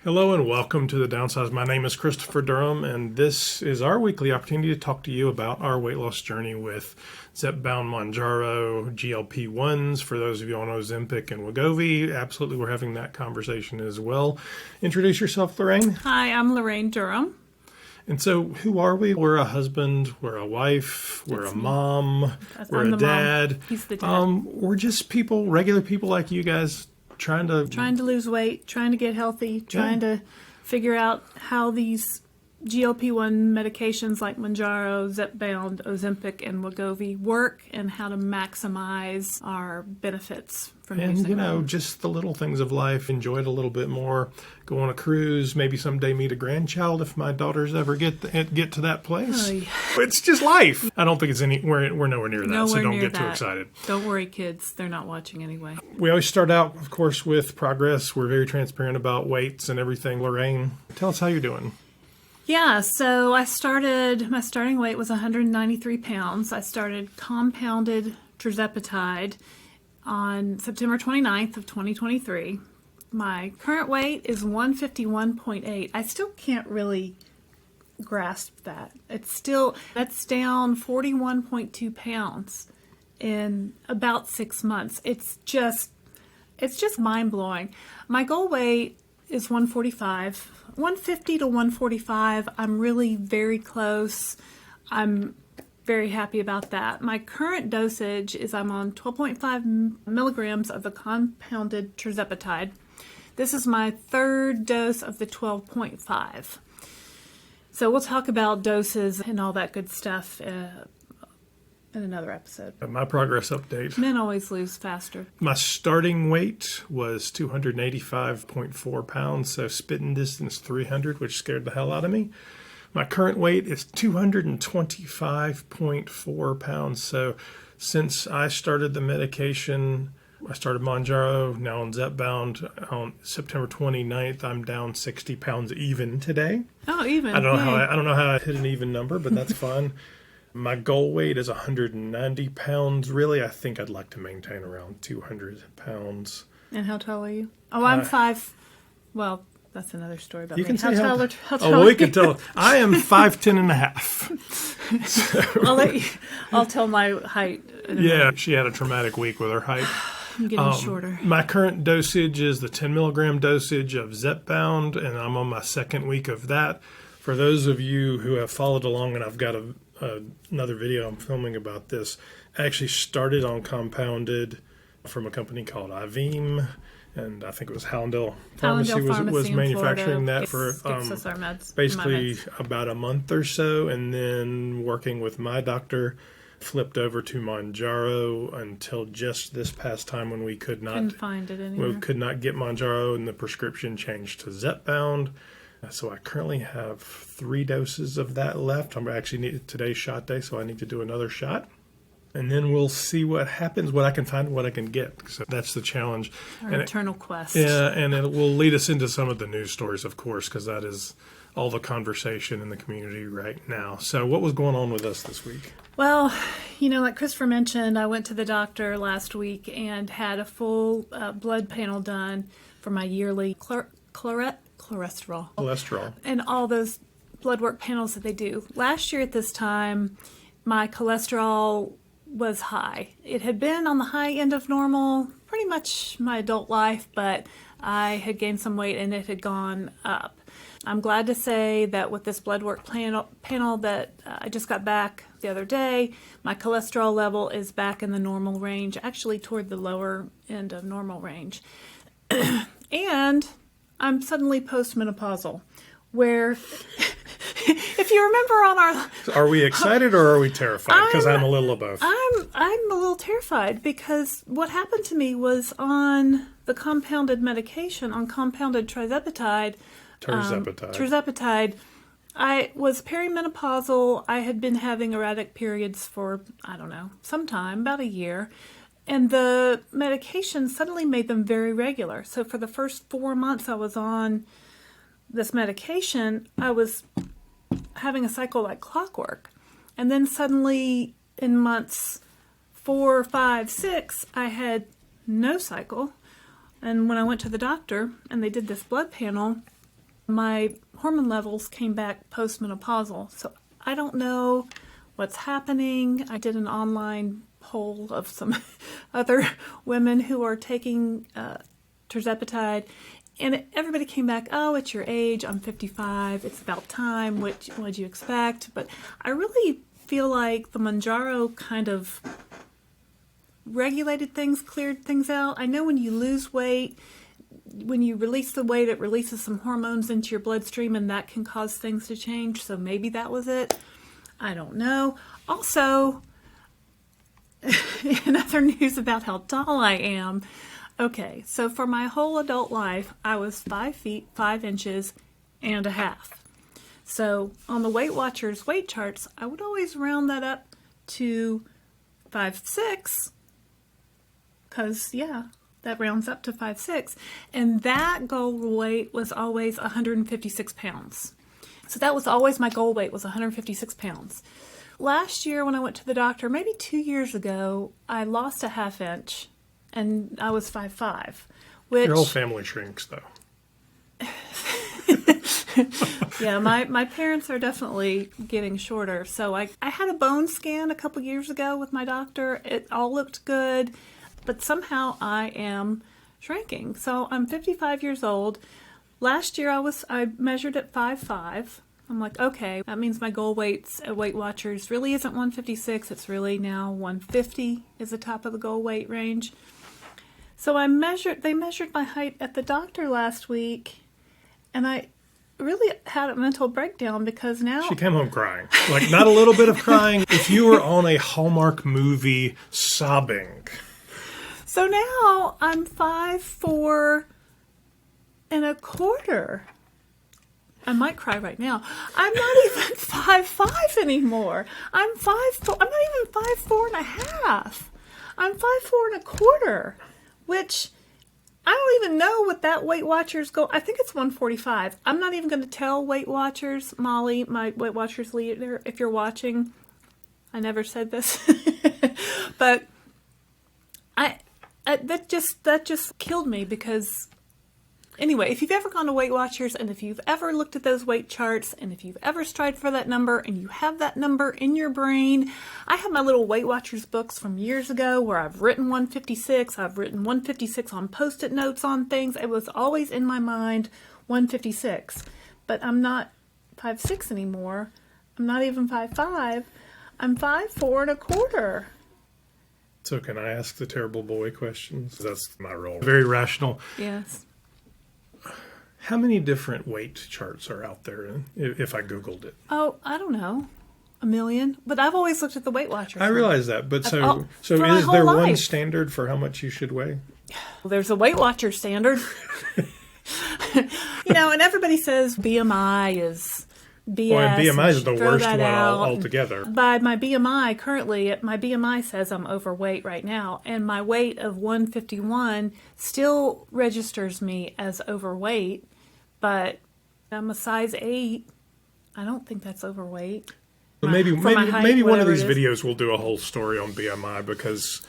Hello and welcome to the Downsized. My name is Christopher Durham, and this is our weekly opportunity to talk to you about our weight loss journey with Zepbound, Mounjaro, GLP-1s. For those of you on Ozempic and Wegovy, absolutely we're having that conversation as well. Introduce yourself, Laraine. Hi, I'm Laraine Durham. And so who are we? We're a husband, we're a wife, we're a mom, we're a dad. Mom. He's the dad. We're just people, regular people like you guys, trying to lose weight, trying to get healthy, trying to figure out how these GLP-1 medications like Mounjaro, Zepbound, Ozempic, and Wegovy work, and how to maximize our benefits from using them. Just the little things of life. Enjoy it a little bit more. Go on a cruise. Maybe someday meet a grandchild if my daughters ever get to that place. It's just life. I don't think it's we're nowhere near that, so don't get too excited. Don't worry, kids. They're not watching anyway. We always start out, of course, with progress. We're very transparent about weights and everything. Laraine, tell us how you're doing. Yeah, so my starting weight was 193 pounds. I started compounded tirzepatide on September 29th of 2023. My current weight is 151.8. I still can't really grasp that. That's down 41.2 pounds in about 6 months. It's just mind-blowing. My goal weight is 145. 150 to 145, I'm really very close. I'm very happy about that. My current dosage is I'm on 12.5 milligrams of the compounded tirzepatide. This is my third dose of the 12.5. So we'll talk about doses and all that good stuff in another episode. My progress update. Men always lose faster. My starting weight was 285.4 pounds, so spitting distance 300, which scared the hell out of me. My current weight is 225.4 pounds. So since I started the medication, I started Mounjaro, now on Zepbound. On September 29th, I'm down 60 pounds even today. Oh, even. I don't know how I hit an even number, but that's fine. My goal weight is 190 pounds. Really, I think I'd like to maintain around 200 pounds. And how tall are you? Oh, I'm 5. Well, that's another story about you me. Can say how tall well, we can tell. I am 5'10" and a half. So. I'll tell my height. She had a traumatic week with her height. I'm getting shorter. My current dosage is the 10 milligram dosage of Zepbound, and I'm on my second week of that. For those of you who have followed along, and I've got another video I'm filming about this, I actually started on compounded from a company called Ivim, and I think it was Hallandale Pharmacy was manufacturing that for basically about a month or so, and then working with my doctor, flipped over to Mounjaro until just this past time when we couldn't find it anywhere. We could not get Mounjaro, and the prescription changed to Zepbound. So I currently have 3 doses of that left. Today's shot day, so I need to do another shot. And then we'll see what happens, what I can find, what I can get. So that's the challenge. Our eternal quest. Yeah, and it will lead us into some of the news stories, of course, because that is all the conversation in the community right now. So what was going on with us this week? Well, like Christopher mentioned, I went to the doctor last week and had a full blood panel done for my yearly cholesterol. And all those blood work panels that they do. Last year at this time, my cholesterol was high. It had been on the high end of normal pretty much my adult life, but I had gained some weight and it had gone up. I'm glad to say that with this blood work panel that I just got back the other day, my cholesterol level is back in the normal range, actually toward the lower end of normal range. And I'm suddenly postmenopausal, where if you remember on our... Are we excited or are we terrified? Because I'm a little of both. I'm a little terrified because what happened to me was on the compounded medication, on compounded tirzepatide, I was perimenopausal. I had been having erratic periods for, some time, about a year. And the medication suddenly made them very regular. So for the first 4 months I was on this medication, I was having a cycle like clockwork. And then suddenly in months 4, 5, 6, I had no cycle. And when I went to the doctor and they did this blood panel, My hormone levels came back postmenopausal, so I don't know what's happening. I did an online poll of some other women who are taking tirzepatide, and everybody came back, oh, it's your age, I'm 55, it's about time, what'd you expect? But I really feel like the Mounjaro kind of regulated things, cleared things out. I know when you lose weight, when you release the weight, it releases some hormones into your bloodstream, and that can cause things to change. So maybe that was it. I don't know. Also, in other news about how tall I am, okay, so for my whole adult life, I was 5 feet, 5 inches and a half. So on the Weight Watchers weight charts, I would always round that up to 5'6", because, yeah, that rounds up to 5'6", and that goal weight was always 156 pounds. So that was always my goal weight, was 156 pounds. Last year when I went to the doctor, maybe 2 years ago, I lost a ½ inch, and I was 5'5", which... Your whole family shrinks, though. Yeah, my parents are definitely getting shorter. So I had a bone scan a couple years ago with my doctor. It all looked good, but somehow I am shrinking. So I'm 55 years old. Last year I measured at 5'5". I'm like, okay, that means my goal weights at Weight Watchers really isn't 156. It's really now 150 is the top of the goal weight range. So they measured my height at the doctor last week, and I really had a mental breakdown because now... She came home crying. Like, not a little bit of crying. If you were on a Hallmark movie, sobbing. So now I'm 5'4" and a quarter. I might cry right now. I'm not even 5'5" anymore. I'm 5'4". I'm not even 5'4" and a half. I'm 5'4" and a quarter, which... I don't even know what that Weight Watchers go. I think it's 145. I'm not even going to tell Weight Watchers, Molly, my Weight Watchers leader, if you're watching. I never said this, but that just killed me because. Anyway, if you've ever gone to Weight Watchers and if you've ever looked at those weight charts and if you've ever strived for that number and you have that number in your brain, I have my little Weight Watchers books from years ago where I've written 156. I've written 156 on Post-it notes on things. It was always in my mind 156. But I'm not 5'6" anymore. I'm not even 5'5". I'm 5'4" and a quarter. So can I ask the terrible boy questions? That's my role. Very rational. Yes. How many different weight charts are out there if I Googled it? Oh, I don't know. 1 million. But I've always looked at the Weight Watchers. I realize that. But so is there one standard for how much you should weigh? Well, there's a Weight Watchers standard. And everybody says BMI is BS. Well, and BMI is the worst one out. altogether. By my BMI, currently, my BMI says I'm overweight right now, and my weight of 151 still registers me as overweight, but I'm a size 8. I don't think that's overweight. But maybe one of these videos will do a whole story on BMI because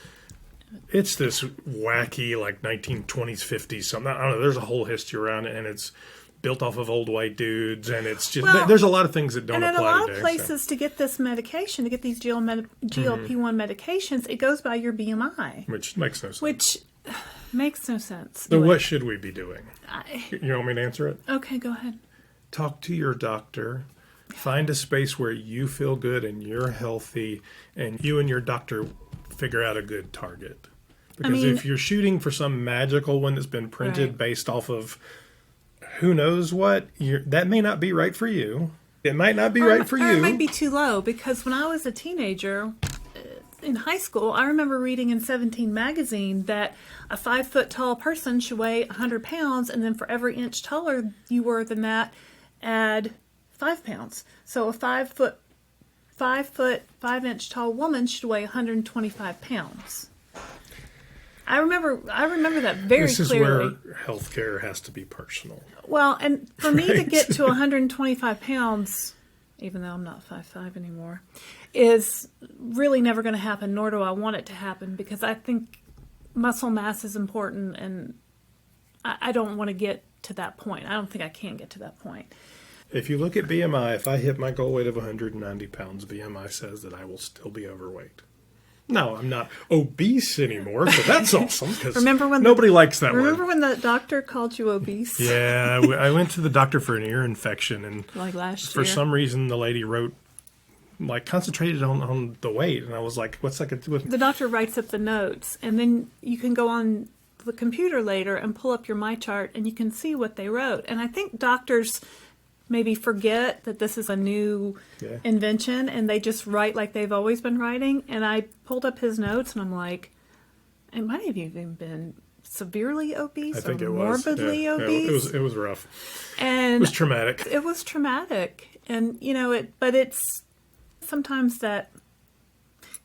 it's this wacky, like 1920s, 50s, something. I don't know. There's a whole history around it, and it's built off of old white dudes, and it's just there's a lot of things that don't apply today. And in a lot of places, to get this medication, to get these GLP-1 medications, it goes by your BMI. Which makes no sense. Which makes no sense. So what should we be doing? You want me to answer it? Okay, go ahead. Talk to your doctor. Find a space where you feel good and you're healthy, and you and your doctor figure out a good target. Because if you're shooting for some magical one that's been printed based off of who knows what, that may not be right for you. It might not be right for you. It might be too low, because when I was a teenager in high school, I remember reading in 17 magazine that a 5-foot tall person should weigh 100 pounds, and then for every inch taller you were than that, add 5 pounds. So a 5 foot 5-inch tall woman should weigh 125 pounds. I remember that very clearly. This is where healthcare has to be personal. Well, and for me to get to 125 pounds, even though I'm not 5'5" anymore, is really never going to happen, nor do I want it to happen, because I think muscle mass is important, and I don't want to get to that point. I don't think I can get to that point. If you look at BMI, if I hit my goal weight of 190 pounds, BMI says that I will still be overweight. No, I'm not obese anymore, so that's awesome, because nobody likes that word. Remember when the doctor called you obese? Yeah, I went to the doctor for an ear infection, and like last for year. some reason the lady wrote, like, concentrated on the weight, and I was like, what's that got to do with... The doctor writes up the notes, and then you can go on the computer later and pull up your MyChart, and you can see what they wrote. And I think doctors maybe forget that this is a new invention, and they just write like they've always been writing. And I pulled up his notes, and I'm like, it might have even been severely obese I think or it was. morbidly obese. It was rough. And it was traumatic. It was traumatic. And, you know, but it's sometimes that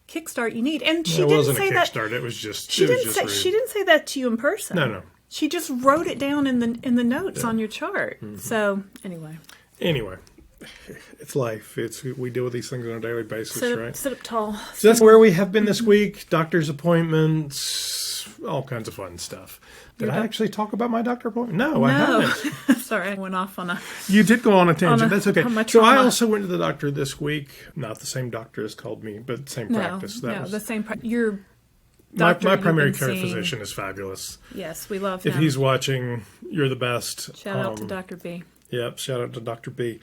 kickstart you need. And she didn't say that. It wasn't a kickstart. It was just. She didn't say that to you in person. No. She just wrote it down in the notes on your chart. Mm-hmm. So anyway, it's life. We deal with these things on a daily basis, right? Sit up tall. So that's where we have been this week. Doctor's appointments, all kinds of fun stuff. Did I actually talk about my doctor appointment? No, I haven't. Sorry, I went off on a... You did go on a tangent. That's okay. So I also went to the doctor this week. Not the same doctor as called me, but same practice. The same practice. Your my primary care physician is fabulous. Yes, we love him. If he's watching, you're the best. Shout out to Dr. B. Yep, shout out to Dr. B.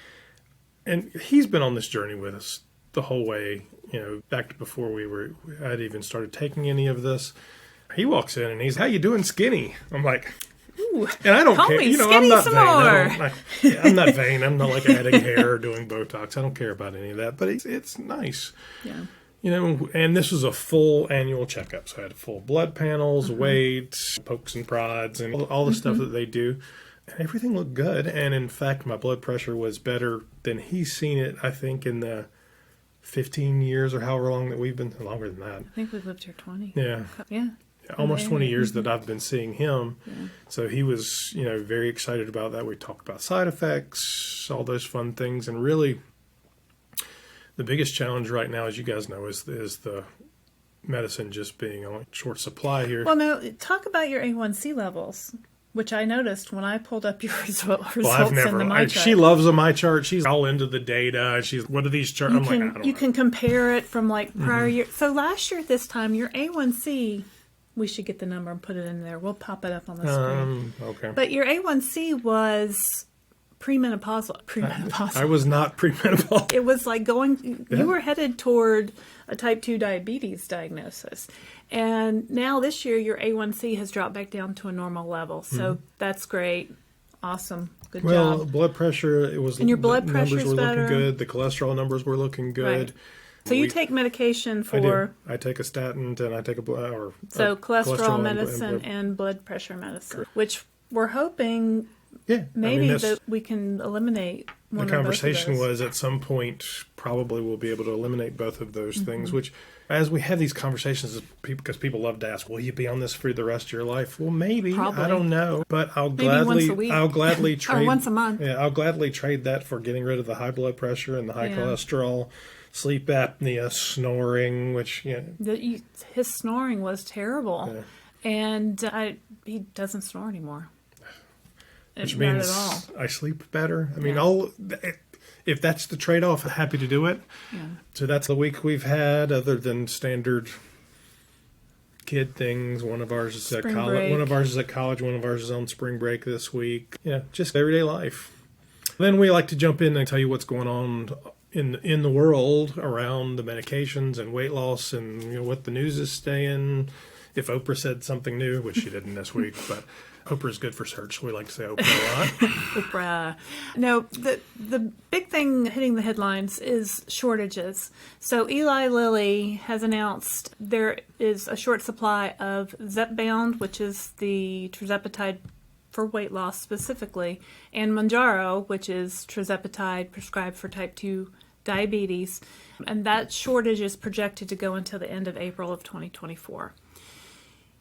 And he's been on this journey with us the whole way, back to before I'd even started taking any of this. He walks in and he's, "How you doing, skinny?" I'm like, "Ooh, and I don't call care. Me I'm not vain. More. I'm not vain. I'm not like adding hair or doing Botox. I don't care about any of that. But it's nice. Yeah. And this was a full annual checkup. So I had full blood panels, weight, pokes and prods, and all the stuff that they do. And everything looked good. And in fact, my blood pressure was better than he's seen it, I think, in the 15 years or however long that we've been, longer than that. I think we've lived here 20. Yeah. Yeah. Almost 20 years that I've been seeing him. Yeah. So he was, very excited about that. We talked about side effects, all those fun things. And really, the biggest challenge right now, as you guys know, is the medicine just being on short supply here. Well, no, talk about your A1C levels, which I noticed when I pulled up your results in the MyChart. She loves the MyChart. She's all into the data. What are these charts? You can compare it from like prior year. So last year at this time, your A1C, we should get the number and put it in there. We'll pop it up on the screen. Okay. But your A1C was premenopausal. I was not premenopausal. It was like you were headed toward a type 2 diabetes diagnosis. And now this year, your A1C has dropped back down to a normal level. So that's great. Awesome. Good job. Well, blood pressure, and your blood pressure numbers were better. looking good. The cholesterol numbers were looking good. Right. So you take medication for... I take a statin and I take cholesterol medicine and blood pressure medicine, which we're hoping that we can eliminate one the or both of conversation those. was at some point probably we'll be able to eliminate both of those things, which as we have these conversations, because people love to ask, will you be on this for the rest of your life? Well, maybe. Probably. I don't know. But I'll once a week. gladly trade or once a month. Yeah, I'll gladly trade that for getting rid of the high blood pressure and the high cholesterol, sleep apnea, snoring, which his snoring was terrible. Yeah. And he doesn't snore anymore. Which Not means at all. I sleep better. I mean, if that's the trade-off, I'm happy to do it. Yeah. So that's the week we've had, other than standard kid things. One of ours is at college. One of ours is at college. One of ours is on spring break this week. Yeah, just everyday life. Then we like to jump in and tell you what's going on in the world around the medications and weight loss, and what the news is saying. If Oprah said something new, which she didn't this week, but Oprah is good for search. We like to say Oprah a lot. Oprah. No, the big thing hitting the headlines is shortages. So Eli Lilly has announced there is a short supply of Zepbound, which is the tirzepatide for weight loss specifically, and Mounjaro, which is tirzepatide prescribed for type 2 diabetes. And that shortage is projected to go until the end of April of 2024.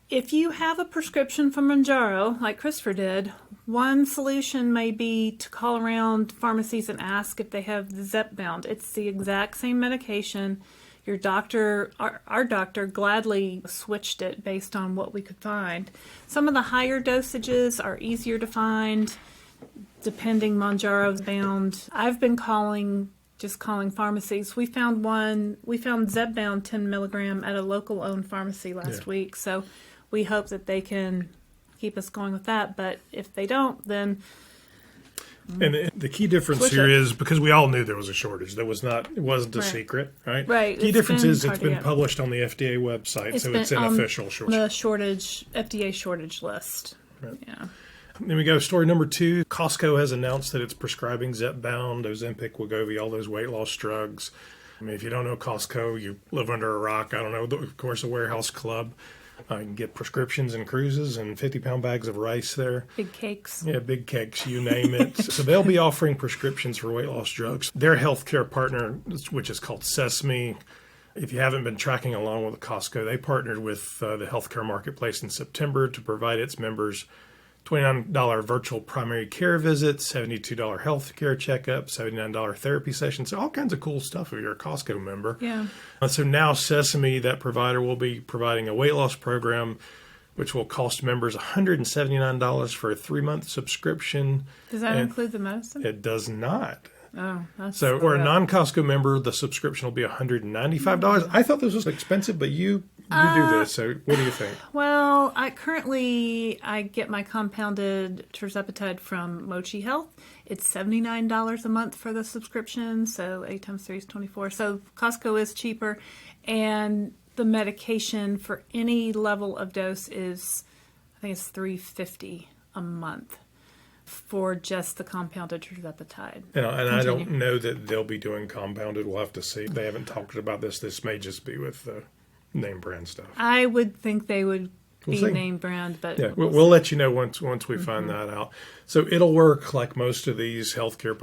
If you have a prescription for Mounjaro, like Christopher did, one solution may be to call around pharmacies and ask if they have the Zepbound. It's the exact same medication. your doctor, our doctor gladly switched it based on what we could find. Some of the higher dosages are easier to find, depending. Mounjaro's bound. I've been calling pharmacies. We found Zepbound 10 milligram at a local owned pharmacy last week. So we hope that they can keep us going with that. But if they don't, then and the key difference here is because we all knew there was a shortage. It wasn't a secret, right? Right. Key difference is it's been published on the FDA website, so it's an official shortage. The FDA shortage list. Right. Yeah. Then we go story number 2. Costco has announced that it's prescribing Zepbound, Ozempic, Wegovy, all those weight loss drugs. I mean, if you don't know Costco, you live under a rock. I don't know. Of course, a warehouse club. You can get prescriptions and cruises and 50-pound bags of rice there. Big cakes. Yeah, big cakes, you name it. So they'll be offering prescriptions for weight loss drugs. Their healthcare partner, which is called Sesame, if you haven't been tracking along with Costco, they partnered with the healthcare marketplace in September to provide its members $29 virtual primary care visits, $72 health care checkup, $79 therapy sessions, all kinds of cool stuff if you're a Costco member. Yeah. So now Sesame, that provider, will be providing a weight loss program which will cost members $179 for a 3-month subscription. Does that include the medicine? It does not. Oh, that's so for a non-Costco member, the subscription will be $195. I thought this was expensive, but you do this. So what do you think? Well, I get my compounded tirzepatide from Mochi Health. It's $79 a month for the subscription, so 8 times 3 is 24. So Costco is cheaper, and the medication for any level of dose is, I think it's $350 a month for just the compounded tirzepatide. And I don't know that they'll be doing compounded. We'll have to see. They haven't talked about this. This may just be with the name brand stuff. I would think they would be name brand, but yeah, we'll let you know once we find that out. So it'll work like most of these healthcare,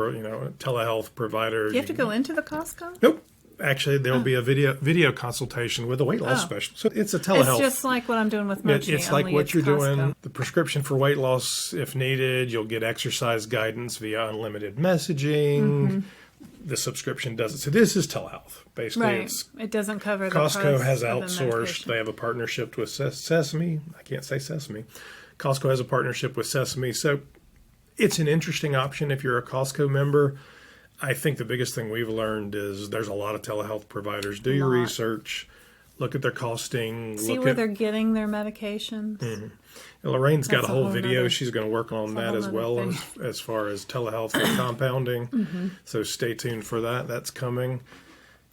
telehealth providers. You have to go into the Costco? Nope. Actually, there will be a video consultation with a weight loss specialist. So it's a telehealth. It's just like what I'm doing with Mochi. It's like what you're Costco. doing. The prescription for weight loss, if needed, you'll get exercise guidance via unlimited messaging. The subscription does it. So this is telehealth. Basically, right. It doesn't cover the Costco has the outsourced. They have a partnership with Sesame. I can't say Sesame. Costco has a partnership with Sesame. So it's an interesting option if you're a Costco member. I think the biggest thing we've learned is there's a lot of telehealth providers. Do your research, look at their costing. See where they're getting their medications. Mm-hmm. Lorraine's got a whole video. She's going to work on that as well as far as telehealth and compounding. So stay tuned for that. That's coming.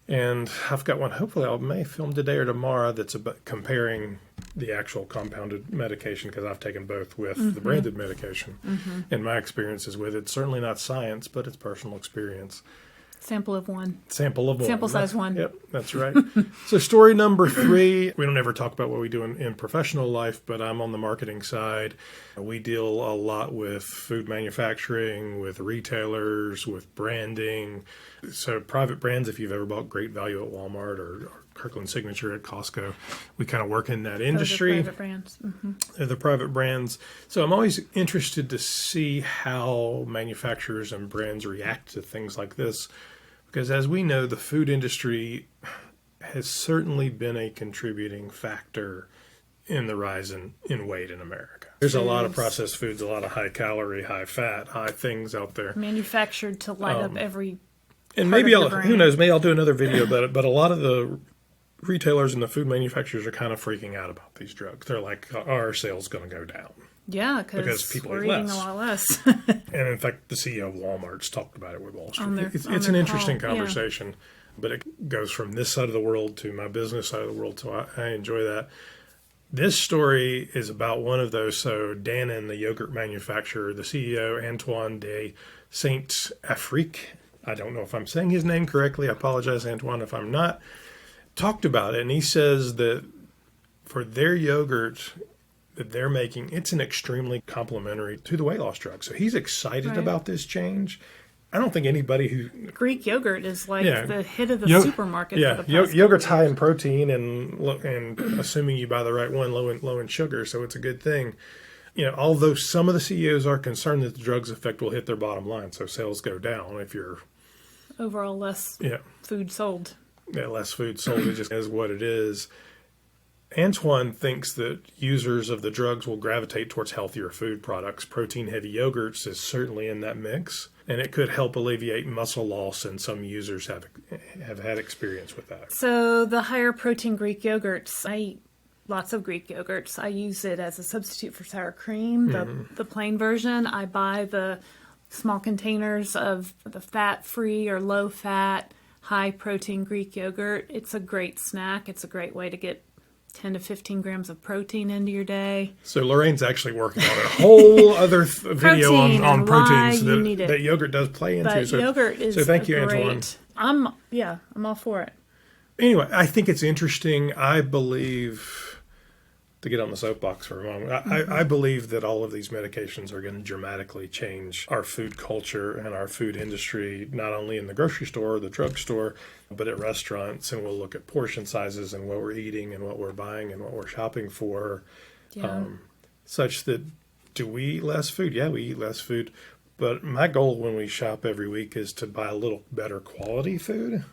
And I've got one, hopefully I may film today or tomorrow, that's about comparing the actual compounded medication, because I've taken both with the branded medication. And my experiences with it, certainly not science, but it's personal experience. Sample of one. Sample size one. Yep, that's right. So story number 3, we don't ever talk about what we do in professional life, but I'm on the marketing side. We deal a lot with food manufacturing, with retailers, with branding. So private brands, if you've ever bought Great Value at Walmart or Kirkland Signature at Costco, we kind of work in that industry. Those are private brands. They're the private brands. So I'm always interested to see how manufacturers and brands react to things like this. Because as we know, the food industry has certainly been a contributing factor in the rise in weight in America. There's a lot of processed foods, a lot of high calorie, high fat, high things out there. Manufactured to light up every and maybe who knows, maybe I'll do another video about it, but a lot of the retailers and the food manufacturers are kind of freaking out about these drugs. They're like, our sales going to go down. Yeah, because people we're eat eating less. a lot less. And in fact, the CEO of Walmart's talked about it with Wall Street. It's an interesting conversation, but it goes from this side of the world to my business side of the world, so I enjoy that. This story is about one of those. So Dannon, the yogurt manufacturer, the CEO, Antoine de Saint-Affrique, I don't know if I'm saying his name correctly. I apologize, Antoine, if I'm not. Talked about it, and he says that for their yogurt that they're making, it's an extremely complementary to the weight loss drug. So he's excited about this change. I don't think anybody who... Greek yogurt is like the hit of the supermarket. Yeah, for the yogurt's high in protein and assuming you buy the right one, low in sugar, so it's a good thing. Although some of the CEOs are concerned that the drug's effect will hit their bottom line, so sales go down if you're... Overall less food sold. less food sold. It just is what it is. Antoine thinks that users of the drugs will gravitate towards healthier food products. Protein-heavy yogurts is certainly in that mix, and it could help alleviate muscle loss, and some users have had experience with that. So the higher protein Greek yogurts, I eat lots of Greek yogurts. I use it as a substitute for sour cream, the plain version. I buy the small containers of the fat-free or low-fat, high-protein Greek yogurt. It's a great snack. It's a great way to get 10 to 15 grams of protein into your day. So Lorraine's actually working on a whole other video on proteins that yogurt does play into. But yogurt is thank you, great. Antoine. I'm all for it. Anyway, I think it's interesting. I believe, to get on the soapbox for a moment, I believe that all of these medications are going to dramatically change our food culture and our food industry, not only in the grocery store or the drugstore, but at restaurants. And we'll look at portion sizes and what we're eating and what we're buying and what we're shopping for, such that, do we eat less food? Yeah, we eat less food. But my goal when we shop every week is to buy a little better quality food.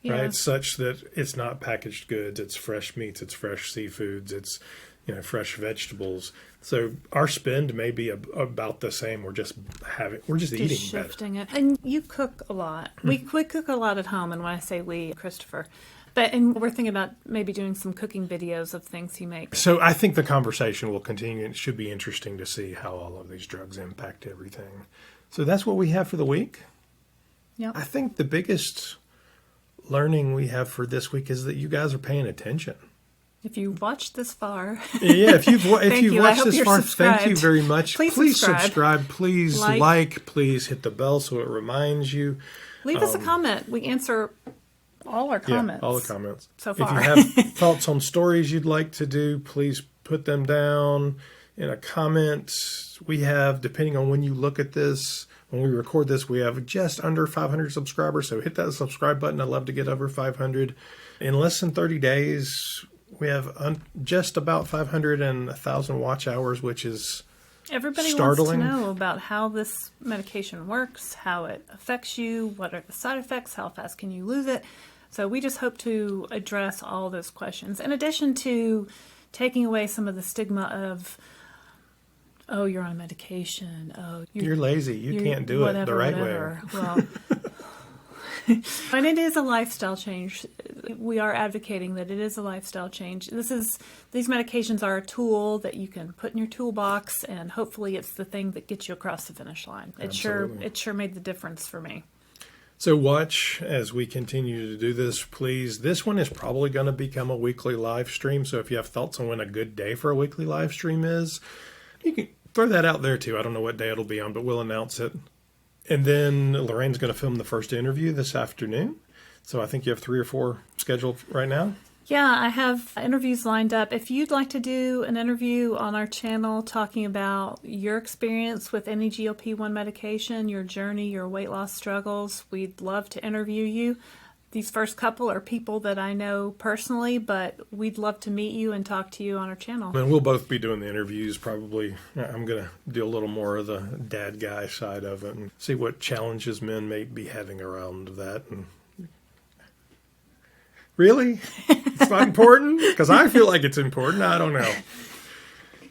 Yeah. Right, such that it's not packaged goods, it's fresh meats, it's fresh seafoods, it's fresh vegetables. So our spend may be about the same. We're just eating shifting better. it. And you cook a lot. We cook a lot at home, and when I say we, Christopher. And we're thinking about maybe doing some cooking videos of things he makes. So I think the conversation will continue. It should be interesting to see how all of these drugs impact everything. So that's what we have for the week. Yeah. I think the biggest learning we have for this week is that you guys are paying attention. If you watched this far, if you've watched this far, subscribed. Thank you very much. Please subscribe. Please like. Please hit the bell so it reminds you. Leave us a comment. We answer all our comments. Yeah, all the comments so far. If you have thoughts on stories you'd like to do, please put them down in a comment. We have, depending on when you look at this, when we record this, we have just under 500 subscribers. So hit that subscribe button. I'd love to get over 500. In less than 30 days, we have just about 500 and 1,000 watch hours, which is Everybody startling. Wants to know about how this medication works, how it affects you, what are the side effects, how fast can you lose it. So we just hope to address all those questions. In addition to taking away some of the stigma of, oh, you're on medication. Oh, you're lazy. You can't do it the right way. Well, and it is a lifestyle change. We are advocating that it is a lifestyle change. These medications are a tool that you can put in your toolbox, and hopefully it's the thing that gets you across the finish line. It sure made the difference for me. So watch as we continue to do this, please. This one is probably going to become a weekly live stream. So if you have thoughts on when a good day for a weekly live stream is, you can throw that out there too. I don't know what day it'll be on, but we'll announce it. And then Lorraine's going to film the first interview this afternoon. So I think you have 3 or 4 scheduled right now. Yeah, I have interviews lined up. If you'd like to do an interview on our channel talking about your experience with any GLP-1 medication, your journey, your weight loss struggles, we'd love to interview you. These first couple are people that I know personally, but we'd love to meet you and talk to you on our channel. And we'll both be doing the interviews probably. I'm going to do a little more of the dad guy side of it and see what challenges men may be having around that. And really? It's not important? Because I feel like it's important. I don't know.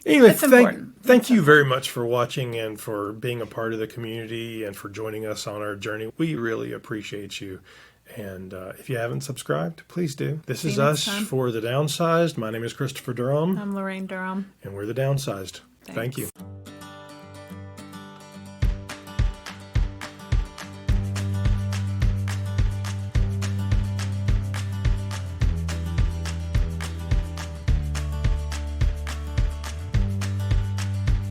Anyway, thank you very much for watching and for being a part of the community and for joining us on our journey. We really appreciate you. And if you haven't subscribed, please do. This is us for The Downsized. My name is Christopher Durham. I'm Laraine Durham. And we're The Downsized. Thank you.